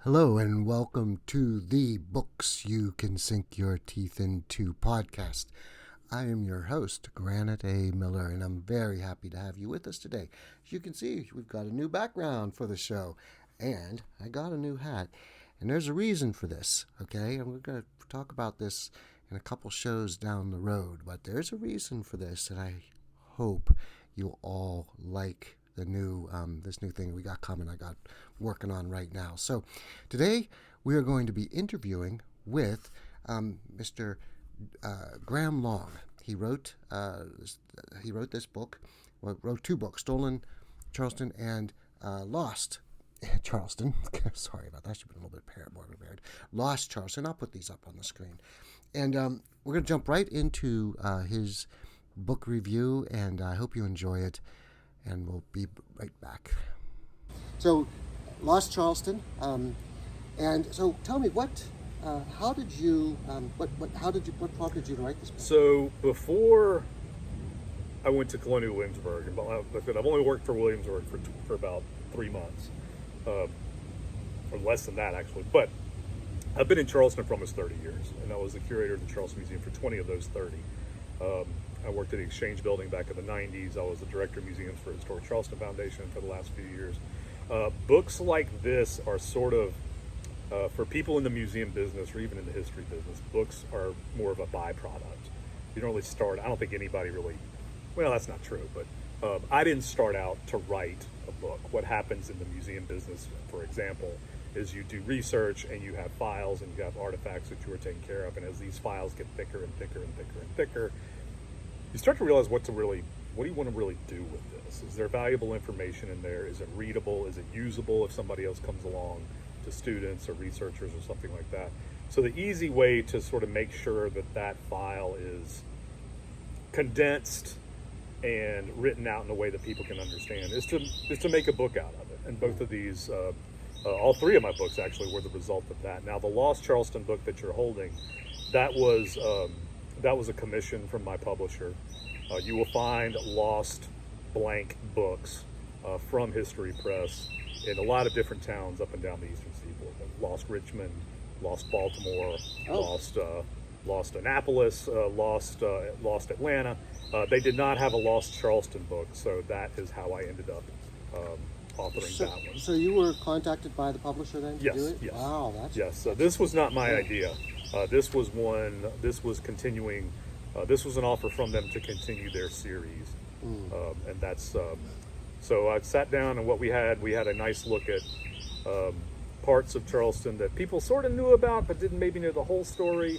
Hello and welcome to the Books You Can Sink Your Teeth Into podcast. I am your host, Granite A. Miller, and I'm very happy to have you with us today. As you can see, we've got a new background for the show, and I got a new hat. And there's a reason for this, okay? And we're going to talk about this in a couple shows down the road, but there's a reason for this, and I hope you'll all like the new this new thing we got coming. I got working on right now. So today we are going to be interviewing with Mr. Graham Long. He wrote this book. Well, wrote two books: Stolen Charleston and Lost Charleston. Sorry about that. Should have been a little bit more prepared. Lost Charleston. I'll put these up on the screen, and we're going to jump right into his book review, and I hope you enjoy it. And we'll be right back. So, Lost Charleston, and so tell me what prompted you to write this book? So before I went to Colonial Williamsburg, and I've only worked for Williamsburg for about 3 months, or less than that actually. But I've been in Charleston for almost 30 years, and I was the curator of the Charleston Museum for 20 of those 30. I worked at the Exchange Building back in the 90s. I was the director of museums for the Historic Charleston Foundation for the last few years. Books like this are sort of, for people in the museum business or even in the history business, books are more of a byproduct. You don't really start, I don't think anybody really, well, that's not true, but I didn't start out to write a book. What happens in the museum business, for example, is you do research and you have files and you have artifacts that you are taking care of. And as these files get thicker and thicker and thicker and thicker, you start to realize what do you want to really do with this? Is there valuable information in there? Is it readable? Is it usable if somebody else comes along, to students or researchers or something like that? So the easy way to sort of make sure that that file is condensed and written out in a way that people can understand is to make a book out of it. And both of these, all three of my books actually were the result of that. Now the Lost Charleston book that you're holding, that was a commission from my publisher. You will find Lost blank books from History Press in a lot of different towns up and down the Eastern Seaboard. Lost Richmond, Lost Baltimore, Lost Annapolis, Lost Atlanta. They did not have a Lost Charleston book, so that is how I ended up authoring that one. So you were contacted by the publisher then to do it? Yes. Wow, that's... Yes, so this was not my idea. This was continuing, this was an offer from them to continue their series. And that's, so I sat down and we had a nice look at parts of Charleston that people sort of knew about, but didn't maybe know the whole story.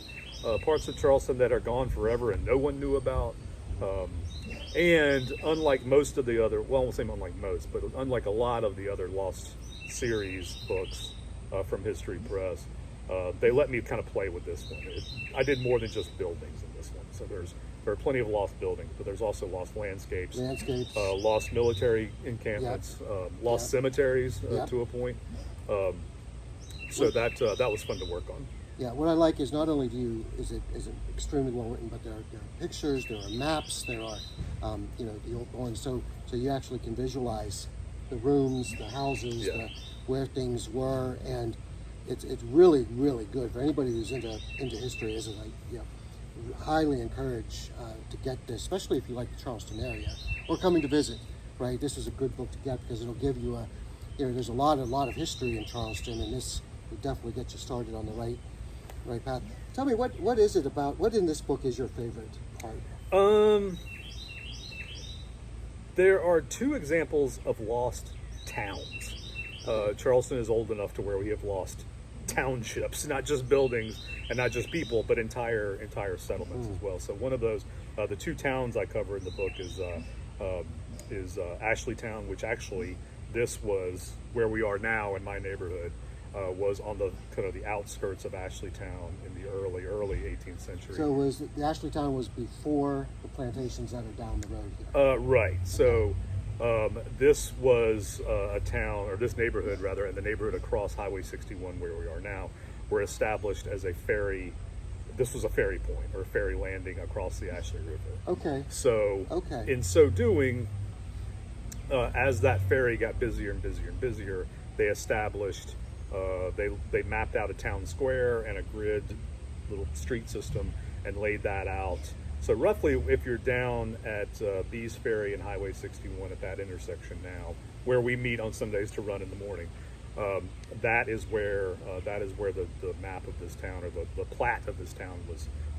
Parts of Charleston that are gone forever and no one knew about. And unlike most of the other, well, I won't say unlike most, but unlike a lot of the other Lost series books from History Press, they let me kind of play with this one. I did more than just buildings in this one. So there are plenty of lost buildings, but there's also lost landscapes, lost military encampments, lost cemeteries to a point. So that was fun to work on. Yeah, what I like is not only is it extremely well written, but there are pictures, there are maps, there are the old ones. So you actually can visualize the rooms, the houses, where things were, and it's really, really good for anybody who's into history. Isn't highly encourage to get this, especially if you like the Charleston area or coming to visit. Right, this is a good book to get because it'll give you there's a lot of history in Charleston, and this will definitely get you started on the right path. Tell me, what is it about? What in this book is your favorite part? There are two examples of lost towns. Charleston is old enough to where we have lost townships, not just buildings and not just people, but entire settlements as well. So one of those, the two towns I cover in the book is Ashleytown, which actually this was where we are now in my neighborhood. Was on the kind of the outskirts of Ashleytown in the early 18th century. So the Ashleytown was before the plantations that are down the road here? Right. So this was a town, or this neighborhood rather, and the neighborhood across Highway 61 where we are now, were established as a ferry. This was a ferry point or a ferry landing across the Ashley River. Okay. So in so doing, as that ferry got busier and busier and busier, they established They mapped out a town square and a grid little street system and laid that out. So roughly, if you're down at Bees Ferry and Highway 61 at that intersection now, where we meet on Sundays to run in the morning, that is where the map of this town, or the plat of this town,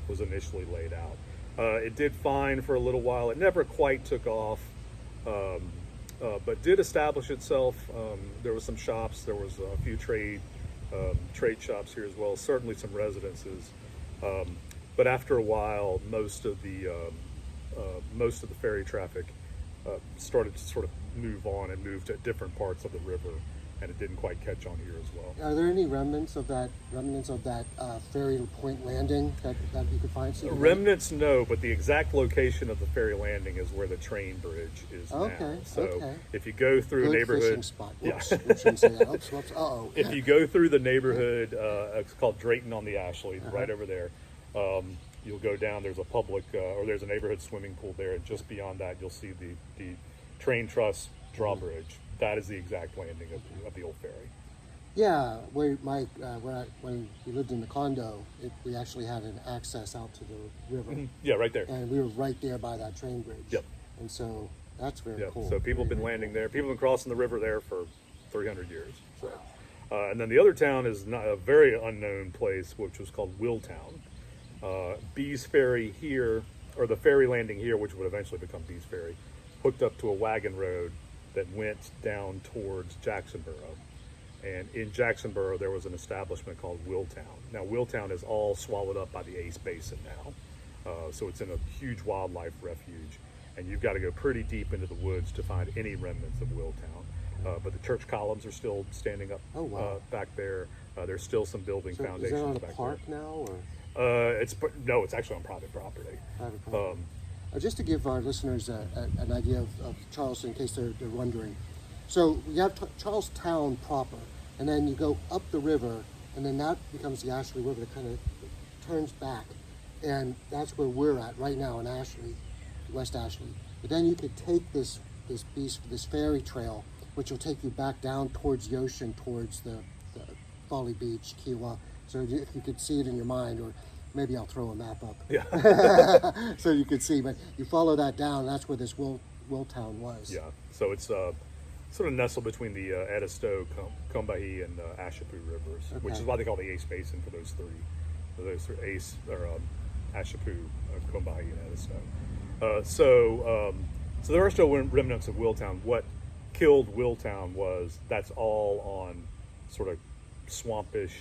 was initially laid out. It did fine for a little while. It never quite took off, but did establish itself. There was some shops. There was a few trade shops here as well. Certainly some residences. But after a while, most of the ferry traffic started to sort of move on and move to different parts of the river, and it didn't quite catch on here as well. Are there any remnants of that ferry point landing that you could find? Remnants, no, but the exact location of the ferry landing is where the train bridge is now. So if you go through a neighborhood, fishing spot. Whoops, we shouldn't say that. Oops, whoops. Uh-oh. If you go through the neighborhood, it's called Drayton on the Ashley, right over there. You'll go down. There's a public, or there's a neighborhood swimming pool there, and just beyond that, you'll see the train truss drawbridge. That is the exact landing of the old ferry. Yeah, when we lived in the condo, we actually had an access out to the river. Mm-hmm. Yeah, right there. And we were right there by that train bridge. Yep. And so that's very cool. So people have been landing there. People have been crossing the river there for 300 years. So, and then the other town is not a very unknown place, which was called Willtown. Bees Ferry here, or the ferry landing here, which would eventually become Bees Ferry, hooked up to a wagon road that went down towards Jacksonboro. And in Jacksonboro, there was an establishment called Willtown. Now, Willtown is all swallowed up by the Ace Basin now. So it's in a huge wildlife refuge. And you've got to go pretty deep into the woods to find any remnants of Willtown. But the church columns are still standing up back there. There's still some building foundations back there. Is that on a park now? Or? It's actually on private property. Just to give our listeners an idea of Charleston, in case they're wondering. So you have Charlestown proper, and then you go up the river, and then that becomes the Ashley River that kind of turns back. And that's where we're at right now in Ashley, West Ashley. But then you could take this ferry trail, which will take you back down towards the ocean, towards the Folly Beach, Kiowa. So if you could see it in your mind, or maybe I'll throw a map up. Yeah. So you could see, but you follow that down, that's where this Willtown was. Yeah. So it's sort of nestled between the Edisto, Combahee, and Ashepoo rivers, which is why they call the Ace Basin for those three Ace, or Ashepoo, Combahee, and Edisto. So there are still remnants of Willtown. What killed Willtown was that's all on sort of swampish,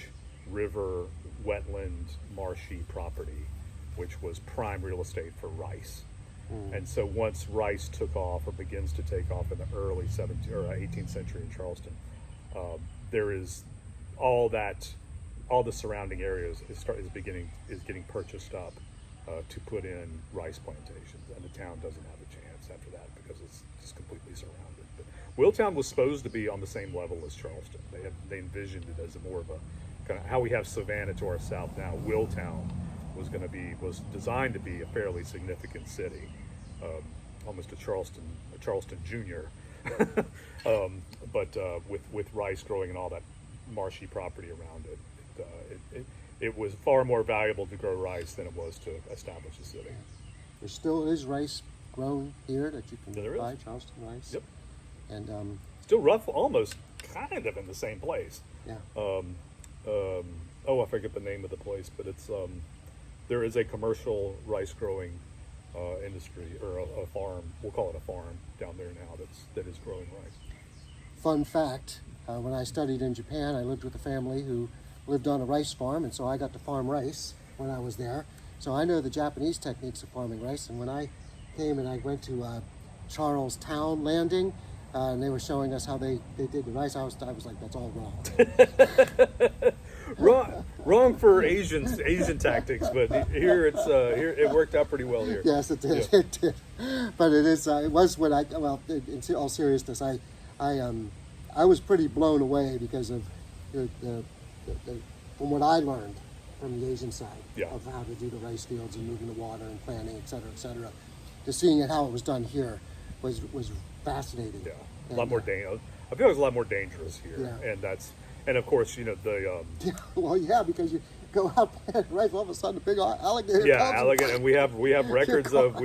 river, wetland, marshy property, which was prime real estate for rice. And so once rice took off, or begins to take off in the early 17th or 18th century in Charleston, there is all the surrounding areas is getting purchased up to put in rice plantations, and the town doesn't have a chance after that because it's just completely surrounded. But Willtown was supposed to be on the same level as Charleston. They envisioned it as more of a kind of how we have Savannah to our south now. Willtown was designed to be a fairly significant city, almost a Charleston Junior, but with rice growing and all that marshy property around it, it was far more valuable to grow rice than it was to establish a city. There still is rice grown here that you can buy, Charleston rice. Yep. And still rough, almost kind of in the same place. Yeah. I forget the name of the place, but it's there is a commercial rice growing industry, or a farm. We'll call it a farm down there now that is growing rice. Fun fact: when I studied in Japan, I lived with a family who lived on a rice farm, and so I got to farm rice when I was there. So I know the Japanese techniques of farming rice. And when I came and I went to Charlestown Landing, and they were showing us how they did the rice, I was like, that's all wrong. Wrong for Asian tactics, but here it worked out pretty well here. Yes, it did. Yeah. It did. But it was when in all seriousness, I was pretty blown away because of from what I learned from the Asian side of how to do the rice fields and moving the water and planting, et cetera, to seeing it how it was done here was fascinating. Yeah, a lot more dangerous. I feel like it's a lot more dangerous here, and And of course, the Well, yeah, because you go out playing rifle, all of a sudden a big alligator yeah, comes. alligator, and You're we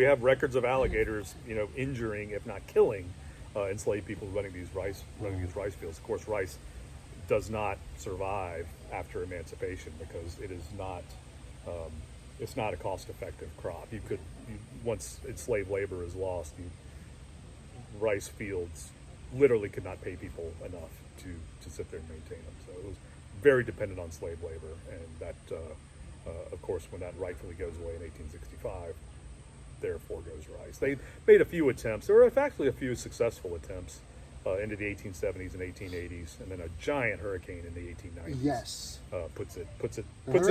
have records of alligators, injuring, if not killing, enslaved people running these rice fields. Of course, rice does not survive after emancipation because it is not it's not a cost-effective crop. Once enslaved labor is lost, rice fields literally could not pay people enough to sit there and maintain them. So it was very dependent on slave labor, and that, of course, when that rightfully goes away in 1865, therefore goes rice. They made a few attempts. There were actually a few successful attempts into the 1870s and 1880s, and then a giant hurricane in the 1890s. Yes. Puts it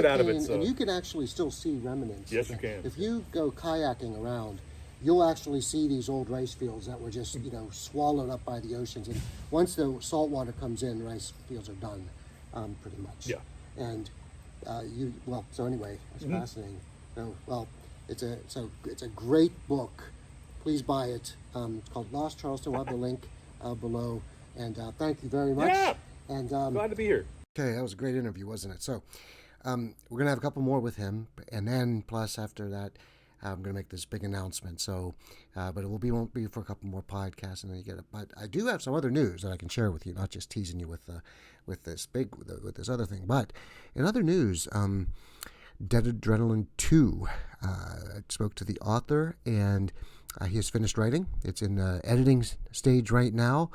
out of its. And you can actually still see remnants. Yes, you can. If you go kayaking around, you'll actually see these old rice fields that were just swallowed up by the oceans. And once the salt water comes in, rice fields are done, pretty much. Yeah. And so anyway, it's fascinating. So, well, it's a great book. Please buy it. It's called Lost Charleston. We'll have the link below. And thank you very much. Yeah. And Glad to be here. okay, that was a great interview, wasn't it? So we're going to have a couple more with him. And then plus after that, I'm going to make this big announcement. So, but it won't be for a couple more podcasts, and then you get it. But I do have some other news that I can share with you, not just teasing you with this other thing. But in other news, Dead Adrenaline 2. I spoke to the author, and he has finished writing. It's in the editing stage right now.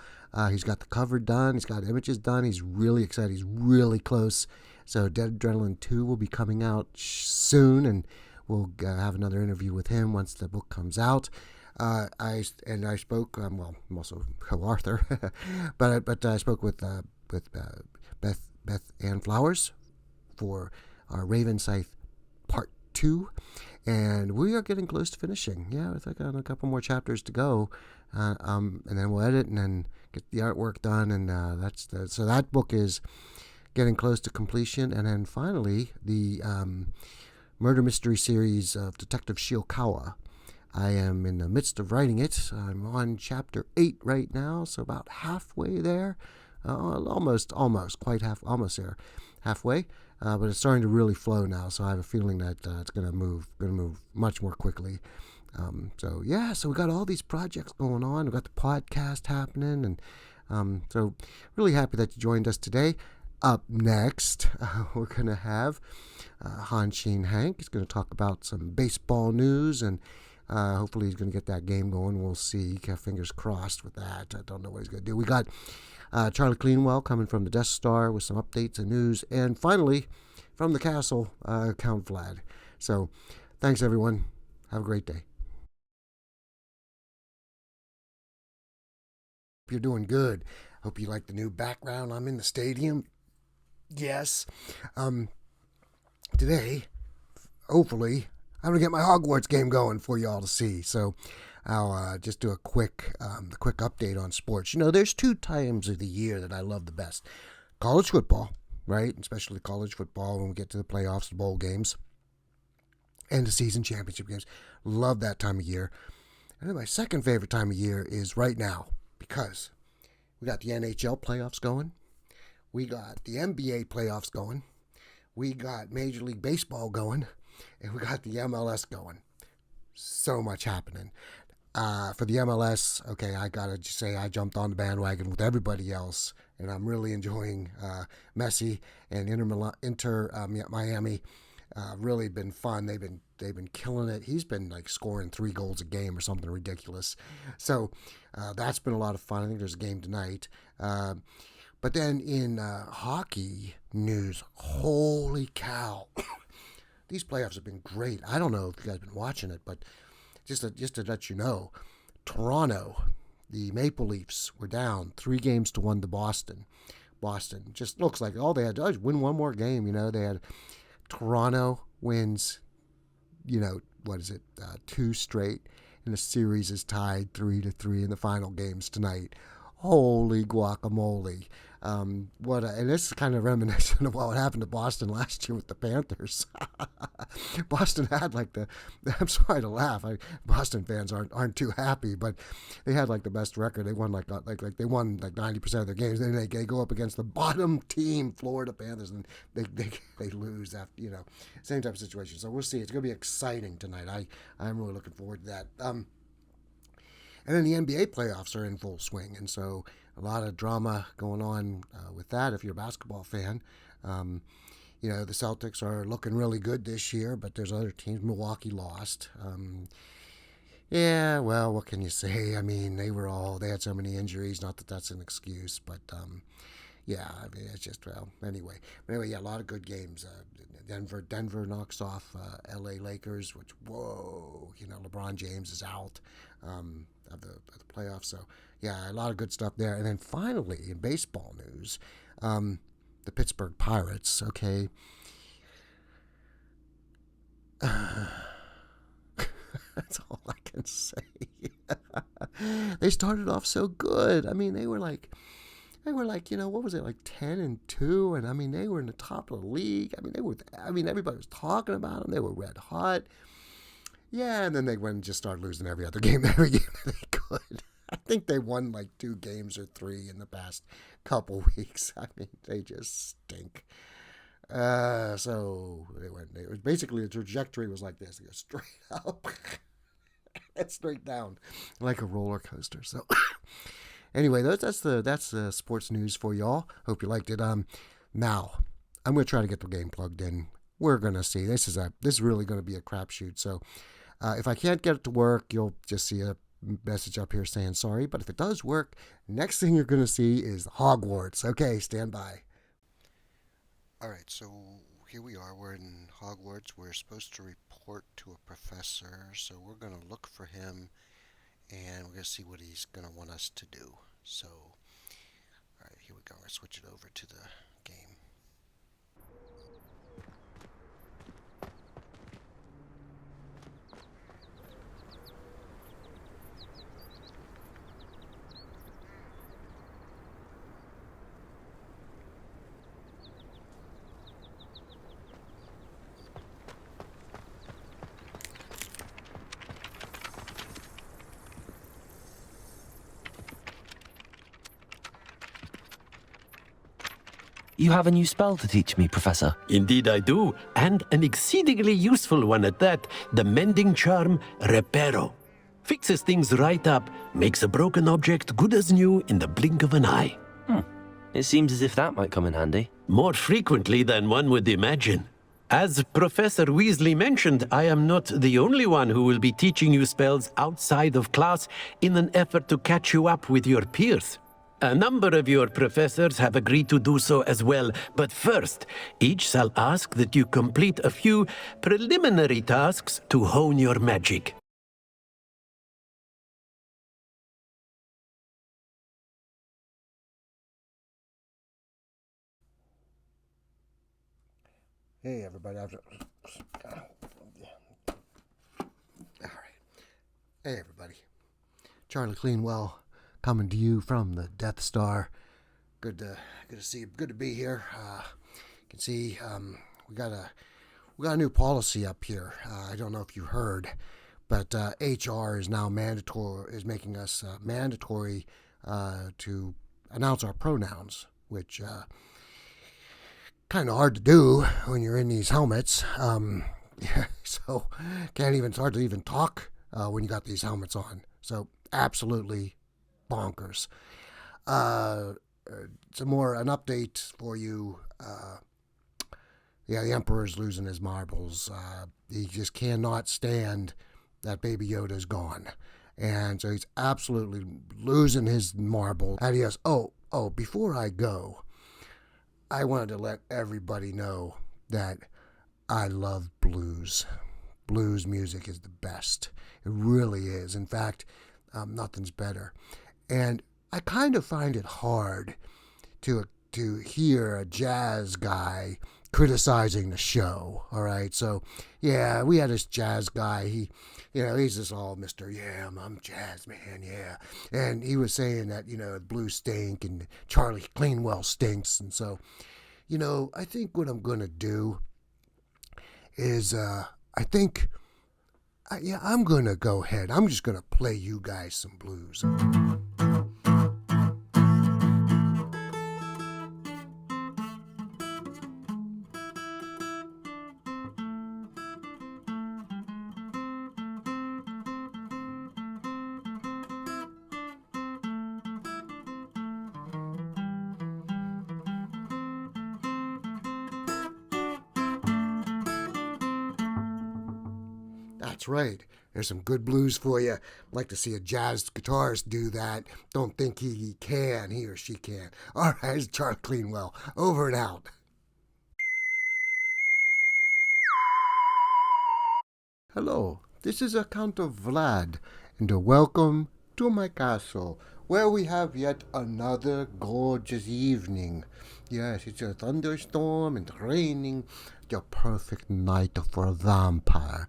He's got the cover done. He's got images done. He's really excited. He's really close. So Dead Adrenaline 2 will be coming out soon, and we'll have another interview with him once the book comes out. I spoke. I'm also co-author, but I spoke with Beth Ann Flowers for our Ravenscythe Part 2, and we are getting close to finishing. Yeah, I think on a couple more chapters to go, and then we'll edit and then get the artwork done, and so that book is getting close to completion. And then finally, the murder mystery series of Detective Shiokawa. I am in the midst of writing it. I'm on chapter 8 right now, so about halfway there. Almost there, halfway. But it's starting to really flow now, so I have a feeling that it's going to move much more quickly. So we got all these projects going on. We've got the podcast happening, and so really happy that you joined us today. Up next, we're going to have Harshen Hank. He's going to talk about some baseball news, and hopefully he's going to get that game going. We'll see. Fingers crossed with that. I don't know what he's going to do. We got Charlie Cleanwell coming from the DeathStar with some updates and news. And finally, from the castle, Count Vlad. So thanks, everyone. Have a great day. Hope you're doing good. Hope you like the new background. I'm in the stadium. Yes. Today, hopefully, I'm going to get my Hogwarts game going for you all to see. So I'll just do a quick update on sports. There's 2 times of the year that I love the best. College football, right? Especially college football when we get to the playoffs, the bowl games, and the season championship games. Love that time of year. And then my second favorite time of year is right now, because we got the NHL playoffs going. We got the NBA playoffs going. We got Major League Baseball going. And we got the MLS going. So much happening. For the MLS, okay, I got to say I jumped on the bandwagon with everybody else. And I'm really enjoying Messi and Inter Miami. Really been fun. They've been killing it. He's been like scoring 3 goals a game or something ridiculous. So that's been a lot of fun. I think there's a game tonight. But then in hockey news, holy cow. These playoffs have been great. I don't know if you guys have been watching it, but just to let you know, Toronto, the Maple Leafs were down 3-1 to Boston. Boston just looks like all they had to do is win one more game. They had Toronto wins, 2 straight, and the series is tied 3-3 in the final games tonight. Holy guacamole. And this is kind of reminiscent of what happened to Boston last year with the Panthers. Boston had I'm sorry to laugh. Boston fans aren't too happy, but they had the best record. They won they won 90% of their games. Then they go up against the bottom team, Florida Panthers, and they lose after, same type of situation. So we'll see. It's going to be exciting tonight. I'm really looking forward to that. And then the NBA playoffs are in full swing, and so a lot of drama going on with that if you're a basketball fan. The Celtics are looking really good this year, but there's other teams. Milwaukee lost. Yeah, well, what can you say? I mean, they had so many injuries, not that that's an excuse, but yeah, I mean, it's just, anyway. But anyway, yeah, a lot of good games. Denver knocks off LA Lakers, which, whoa, LeBron James is out of the playoffs. So, yeah, a lot of good stuff there. And then finally, in baseball news, the Pittsburgh Pirates, okay. That's all I can say. They started off so good. I mean, they were what was it, 10-2, and I mean, they were in the top of the league. I mean, everybody was talking about them. They were red hot. Yeah, and then they went and just started losing every game that they could. I think they won 2 games or 3 in the past couple weeks. I mean, they just stink. So basically the trajectory was like this. They go straight up and straight down like a roller coaster. So anyway, that's the sports news for y'all. Hope you liked it. Now I'm going to try to get the game plugged in. We're going to see. This is really going to be a crapshoot. So if I can't get it to work, you'll just see a message up here saying sorry. But if it does work, next thing you're going to see is Hogwarts. Okay, stand by. All right, so here we are. We're in Hogwarts. We're supposed to report to a professor. So we're going to look for him, and we're going to see what he's going to want us to do. So, all right, here we go. We're switch it over to the game. You have a new spell to teach me, Professor. Indeed I do, and an exceedingly useful one at that, the mending charm Reparo. Fixes things right up, makes a broken object good as new in the blink of an eye. It seems as if that might come in handy. More frequently than one would imagine. As Professor Weasley mentioned, I am not the only one who will be teaching you spells outside of class in an effort to catch you up with your peers. A number of your professors have agreed to do so as well, but first, each shall ask that you complete a few preliminary tasks to hone your magic. Hey, everybody. All right. Hey, everybody. Charlie Cleanwell coming to you from the DeathStar. Good to see you. Good to be here. You can see we got a new policy up here. I don't know if you heard, but HR is now making us mandatory to announce our pronouns, which kind of hard to do when you're in these helmets. So it's hard to even talk when you got these helmets on. So absolutely bonkers. An update for you. The Emperor's losing his marbles. He just cannot stand that Baby Yoda's gone. And so he's absolutely losing his marbles. And he goes, oh, before I go, I wanted to let everybody know that I love blues. Blues music is the best. It really is. In fact, nothing's better. And I kind of find it hard to hear a jazz guy criticizing the show. All right, so yeah, we had this jazz guy. He's just all Mr. Yeah, I'm jazz man, yeah. And he was saying that, blues stink and Charlie Cleanwell stinks. And so, I think what I'm going to do is, I'm going to go ahead. I'm just going to play you guys some blues. That's right. There's some good blues for you. I'd like to see a jazz guitarist do that. Don't think he or she can. All right, it's Charlie Cleanwell. Over and out. Hello, this is Count of Vlad, and welcome to my castle, where we have yet another gorgeous evening. Yes, it's a thunderstorm and raining, the perfect night for a vampire.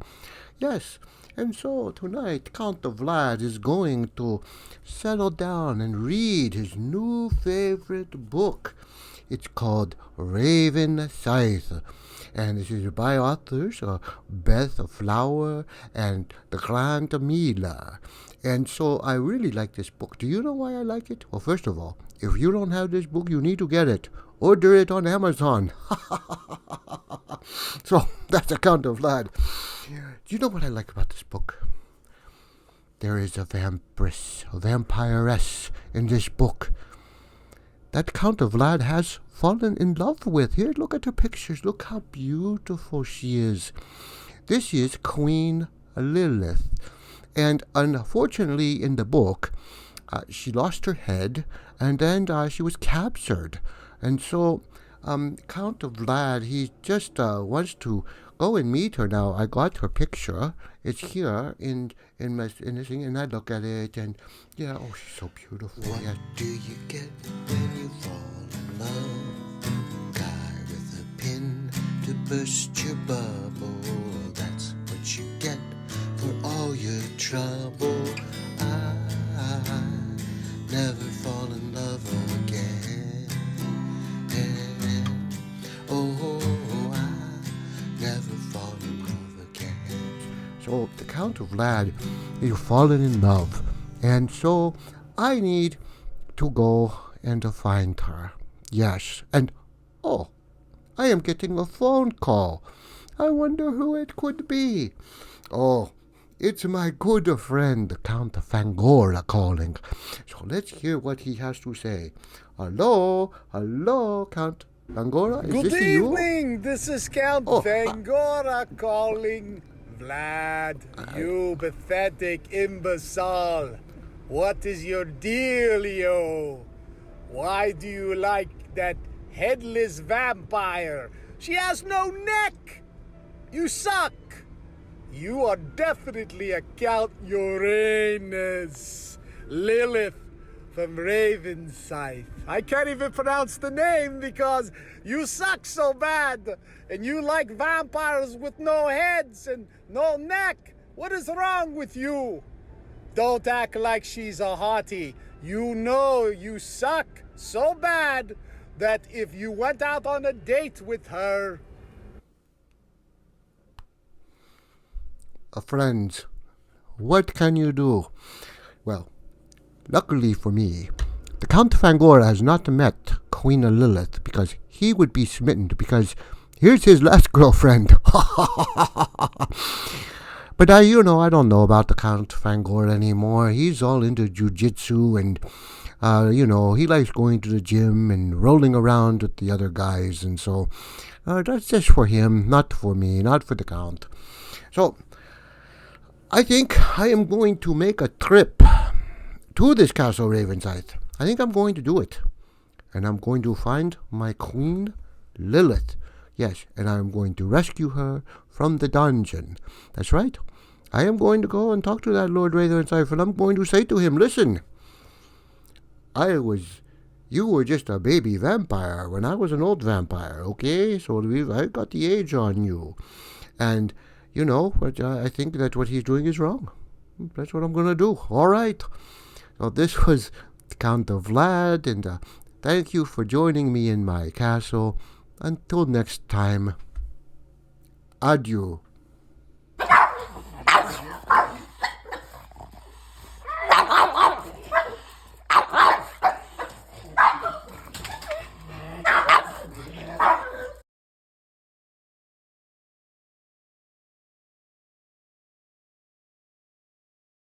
Yes, and so tonight Count of Vlad is going to settle down and read his new favorite book. It's called Ravenscythe, and this is by authors Beth and the Grand Mila. And so I really like this book. Do you know why I like it? Well, first of all, if you don't have this book, you need to get it. Order it on Amazon. So that's the Count of Vlad. Do you know what I like about this book? There is a vampiress in this book that Count of Vlad has fallen in love with. Here, look at her pictures. Look how beautiful she is. This is Queen Lilith. And unfortunately, in the book, she lost her head, and then she was captured. And so Count of Vlad, he just wants to go and meet her. Now, I got her picture. It's here in this thing, and I look at it, and yeah, oh, she's so beautiful. What do you get when you fall in love? Guy with a pin to burst your bubble. That's what you get for all your trouble. I never fall in love again. Oh, I never fall in love again. So the Count of Vlad, he's fallen in love, and so I need to go and to find her. Yes, and oh, I am getting a phone call. I wonder who it could be. Oh, it's my good friend, Count Fangora, calling. So let's hear what he has to say. Hello, Count Fangora, is Good this you? evening, this is Count Fangora calling. Vlad, you pathetic imbecile. What is your dealio? Why do you like that headless vampire? She has no neck. You suck. You are definitely a Count Uranus. Lilith from Ravenscythe. I can't even pronounce the name because you suck so bad. And you like vampires with no heads and no neck. What is wrong with you? Don't act like she's a hottie. You know you suck so bad that if you went out on a date with her... Friends, what can you do? Well, luckily for me, the Count Fangora has not met Queen Lilith because he would be smitten because here's his last girlfriend. But I don't know about the Count Fangora anymore. He's all into jujitsu and, he likes going to the gym and rolling around with the other guys. And so that's just for him, not for me, not for the Count. So I think I am going to make a trip to this castle Ravenscythe. I think I'm going to do it. And I'm going to find my Queen Lilith. Yes, and I'm going to rescue her from the dungeon. That's right. I am going to go and talk to that Lord Ravenscythe, and I'm going to say to him, listen, I was You were just a baby vampire when I was an old vampire, okay? So I got the age on you. And, I think that what he's doing is wrong. That's what I'm going to do. All right. So this was Count of Vlad, and thank you for joining me in my castle. Until next time, adieu.